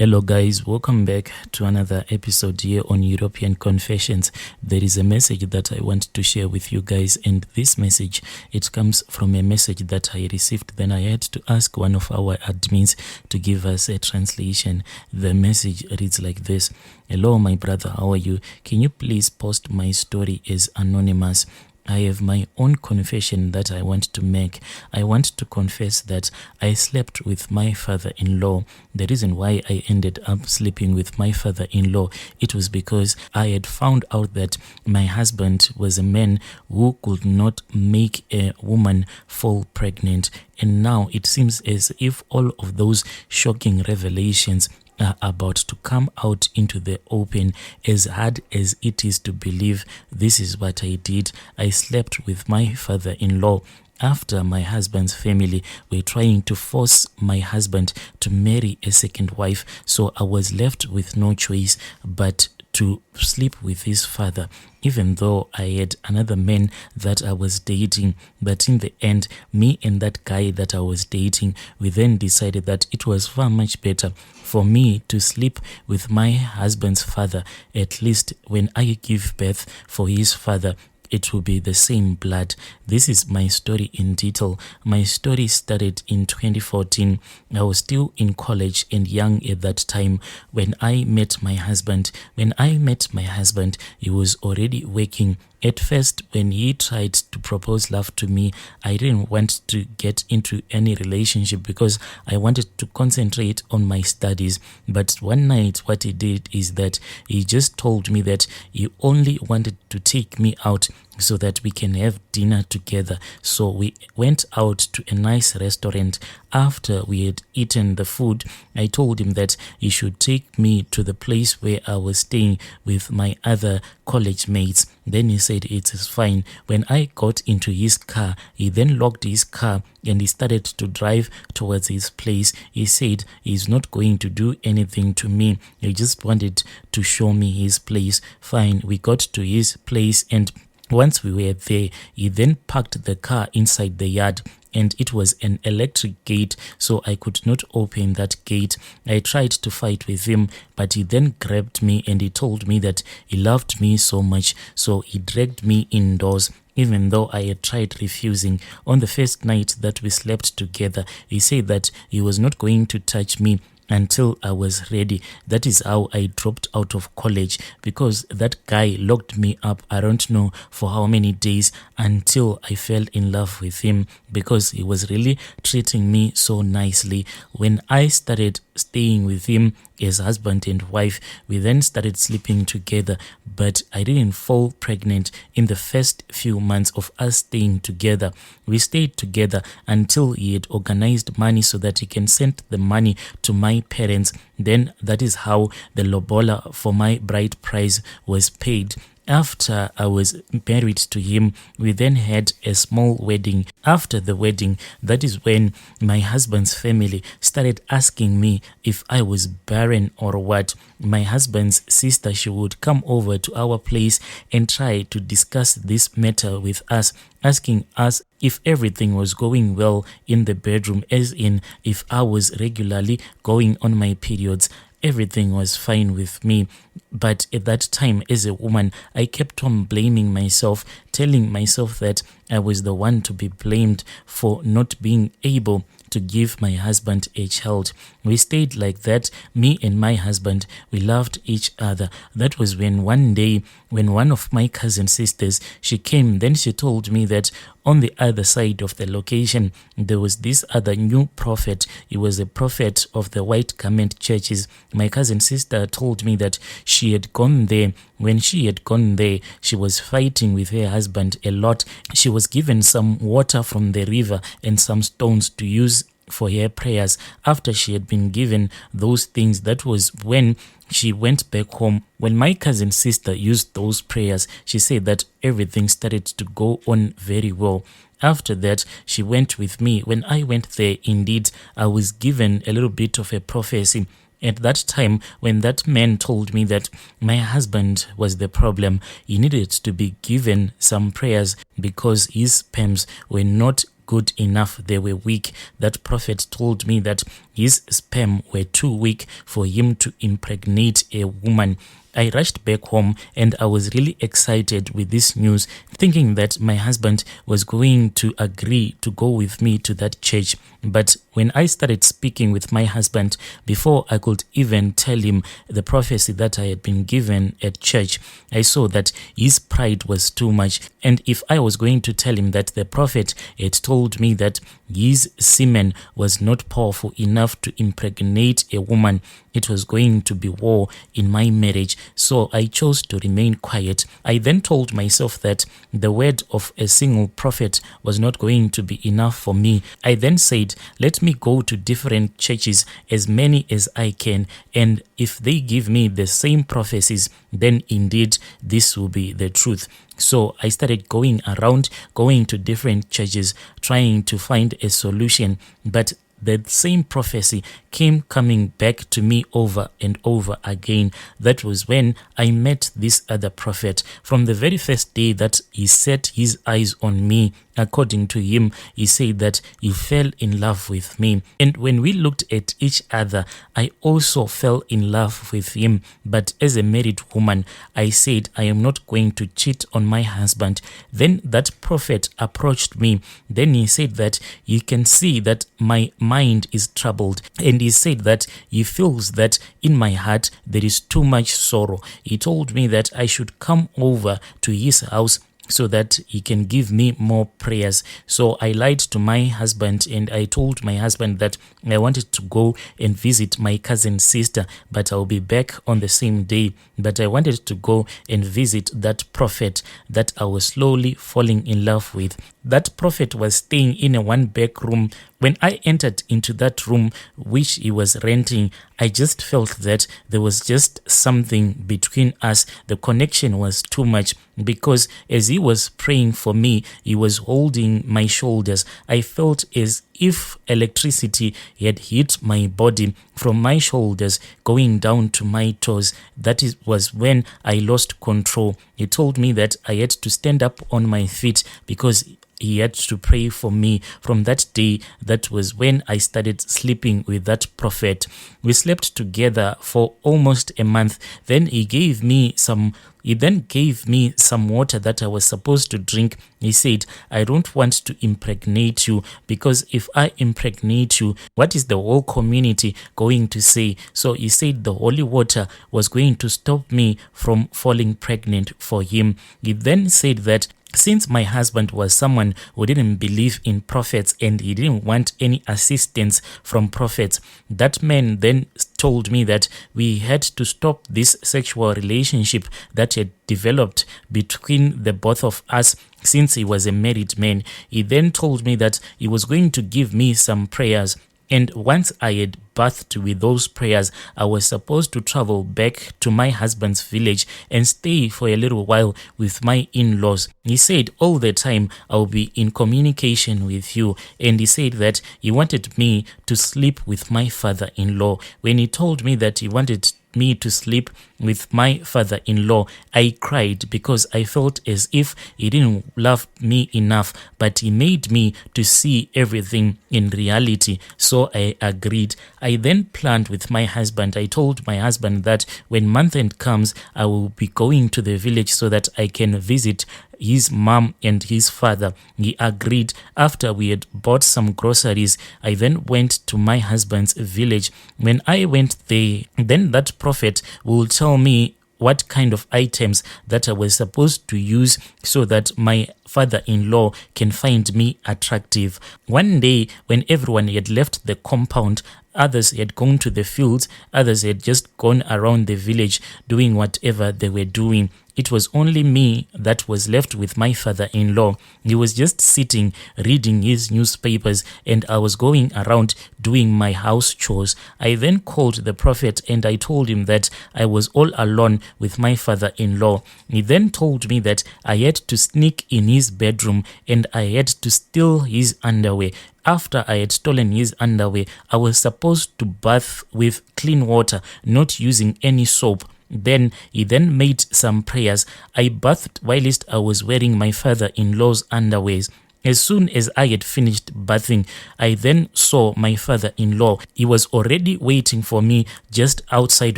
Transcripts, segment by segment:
Hello guys, welcome back to another episode here on European Confessions. There is a message that I want to share with you guys, and this message, it comes from a message that I received. Then I had to ask one of our admins to give us a translation. The message reads like this. Hello my brother, how are you? Can you please post my story as anonymous? I have my own confession that I want to make. I want to confess that I slept with my father-in-law. The reason why I ended up sleeping with my father-in-law, it was because I had found out that my husband was a man who could not make a woman fall pregnant. And now it seems as if all of those shocking revelations are about to come out into the open. As hard as it is to believe, this is what I did. I slept with my father-in-law after my husband's family were trying to force my husband to marry a second wife. So I was left with no choice but to sleep with his father, even though I had another man that I was dating. But in the end, me and that guy that I was dating, we then decided that it was far much better for me to sleep with my husband's father. At least when I give birth for his father, it will be the same blood. This is my story in detail. My story started in 2014. I was still in college and young at that time when I met my husband. When I met my husband, he was already working. At first, when he tried to propose love to me, I didn't want to get into any relationship because I wanted to concentrate on my studies. But one night, what he did is that he just told me that he only wanted to take me out so that we can have dinner together. So we went out to a nice restaurant. After we had eaten the food, I told him that he should take me to the place where I was staying with my other college mates. Then he said it is fine. When I got into his car, he then locked his car and he started to drive towards his place. He said he's not going to do anything to me. He just wanted to show me his place. Fine, we got to his place, and once we were there, he then parked the car inside the yard, and it was an electric gate, so I could not open that gate. I tried to fight with him, but he then grabbed me and he told me that he loved me so much, so he dragged me indoors. Even though I had tried refusing. On the first night that we slept together, he said that he was not going to touch me until I was ready. That is how I dropped out of college, because that guy locked me up, I don't know for how many days, until I fell in love with him, because he was really treating me so nicely. When I started staying with him as husband and wife, we then started sleeping together, but I didn't fall pregnant in the first few months of us staying together. We stayed together until he had organized money so that he can send the money to my parents. Then that is how the lobola for my bride price was paid. After I was married to him, we then had a small wedding. After the wedding, that is when my husband's family started asking me if I was barren or what. My husband's sister, she would come over to our place and try to discuss this matter with us, asking us if everything was going well in the bedroom, as in if I was regularly going on my periods. Everything was fine with me, but at that time, as a woman, I kept on blaming myself, telling myself that I was the one to be blamed for not being able to give my husband a child. We stayed like that, me and my husband. We loved each other. That was when one day, when one of my cousin sisters, she came, then she told me that on the other side of the location, there was this other new prophet. He was a prophet of the white garment churches. My cousin sister told me that she had gone there. When she had gone there, she was fighting with her husband a lot. She was given some water from the river and some stones to use for her prayers. After she had been given those things, that was when she went back home. When my cousin sister used those prayers, she said that everything started to go on very well. After that, she went with me. When I went there, indeed, I was given a little bit of a prophecy. At that time, when that man told me that my husband was the problem, he needed to be given some prayers because his sperms were not good enough. They were weak. That prophet told me that his sperm were too weak for him to impregnate a woman. I rushed back home and I was really excited with this news, thinking that my husband was going to agree to go with me to that church. But when I started speaking with my husband, before I could even tell him the prophecy that I had been given at church, I saw that his pride was too much. And if I was going to tell him that the prophet had told me that his semen was not powerful enough to impregnate a woman, it was going to be war in my marriage. So I chose to remain quiet. I then told myself that the word of a single prophet was not going to be enough for me. I then said, let me go to different churches, as many as I can, and if they give me the same prophecies, then indeed this will be the truth. So I started going around, going to different churches, trying to find a solution, but the same prophecy came coming back to me over and over again. That was when I met this other prophet. From the very first day that he set his eyes on me, according to him, he said that he fell in love with me. And when we looked at each other, I also fell in love with him. But as a married woman, I said, I am not going to cheat on my husband. Then that prophet approached me. Then he said that he can see that my mind is troubled. And he said that he feels that in my heart there is too much sorrow. He told me that I should come over to his house so that he can give me more prayers. So I lied to my husband and I told my husband that I wanted to go and visit my cousin's sister, but I'll be back on the same day. But I wanted to go and visit that prophet that I was slowly falling in love with. That prophet was staying in a one-back room. When I entered into that room which he was renting, I just felt that there was just something between us. The connection was too much, because as he was praying for me, he was holding my shoulders. I felt as if electricity had hit my body from my shoulders going down to my toes. That was when I lost control. He told me that I had to stand up on my feet because he had to pray for me. From that day, that was when I started sleeping with that prophet. We slept together for almost a month. Then he then gave me some water that I was supposed to drink. He said, I don't want to impregnate you, because if I impregnate you, what is the whole community going to say? So he said the holy water was going to stop me from falling pregnant for him. He then said that since my husband was someone who didn't believe in prophets and he didn't want any assistance from prophets, that man then told me that we had to stop this sexual relationship that had developed between the both of us since he was a married man. He then told me that he was going to give me some prayers. And once I had bathed with those prayers, I was supposed to travel back to my husband's village and stay for a little while with my in-laws. He said all the time I'll be in communication with you. And he said that he wanted me to sleep with my father-in-law. When he told me that he wanted me to sleep with my father-in-law, I cried because I felt as if he didn't love me enough, but he made me to see everything in reality. So I agreed. I then planned with my husband. I told my husband that when month end comes, I will be going to the village so that I can visit his mom and his father. He agreed. After we had bought some groceries, I then went to my husband's village. When I went there, then that prophet will tell me what kind of items that I was supposed to use so that my father-in-law can find me attractive. One day, when everyone had left the compound, others had gone to the fields, others had just gone around the village doing whatever they were doing. It was only me that was left with my father-in-law. He was just sitting, reading his newspapers, and I was going around doing my house chores. I then called the prophet and I told him that I was all alone with my father-in-law. He then told me that I had to sneak in his bedroom and I had to steal his underwear. After I had stolen his underwear, I was supposed to bath with clean water, not using any soap. Then he then made some prayers. I bathed whilst I was wearing my father-in-law's underwears. As soon as I had finished bathing, I then saw my father-in-law. He was already waiting for me just outside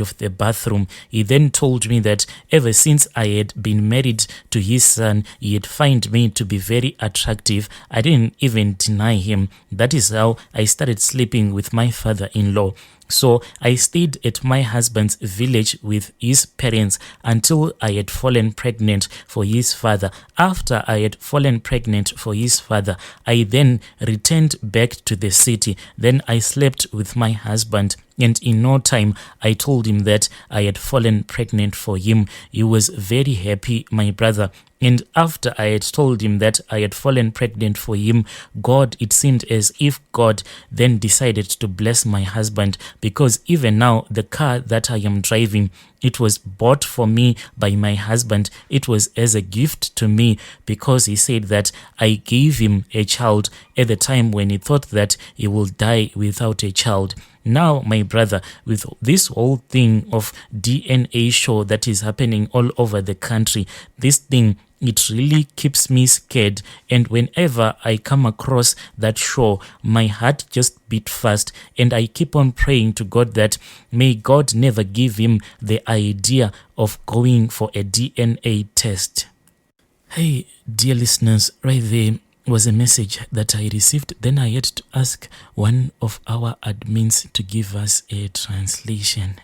of the bathroom. He then told me that ever since I had been married to his son, he had found me to be very attractive. I didn't even deny him. That is how I started sleeping with my father-in-law. So I stayed at my husband's village with his parents until I had fallen pregnant for his father. After I had fallen pregnant for his father, I then returned back to the city. Then I slept with my husband. And in no time, I told him that I had fallen pregnant for him. He was very happy, my brother. And after I had told him that I had fallen pregnant for him, it seemed as if God then decided to bless my husband, because even now, the car that I am driving, it was bought for me by my husband. It was as a gift to me, because he said that I gave him a child at the time when he thought that he will die without a child. Now, my brother, with this whole thing of DNA show that is happening all over the country, this thing, it really keeps me scared. And whenever I come across that show, my heart just beat fast. And I keep on praying to God that may God never give him the idea of going for a DNA test. Hey, dear listeners, right there was a message that I received. Then I had to ask one of our admins to give us a translation.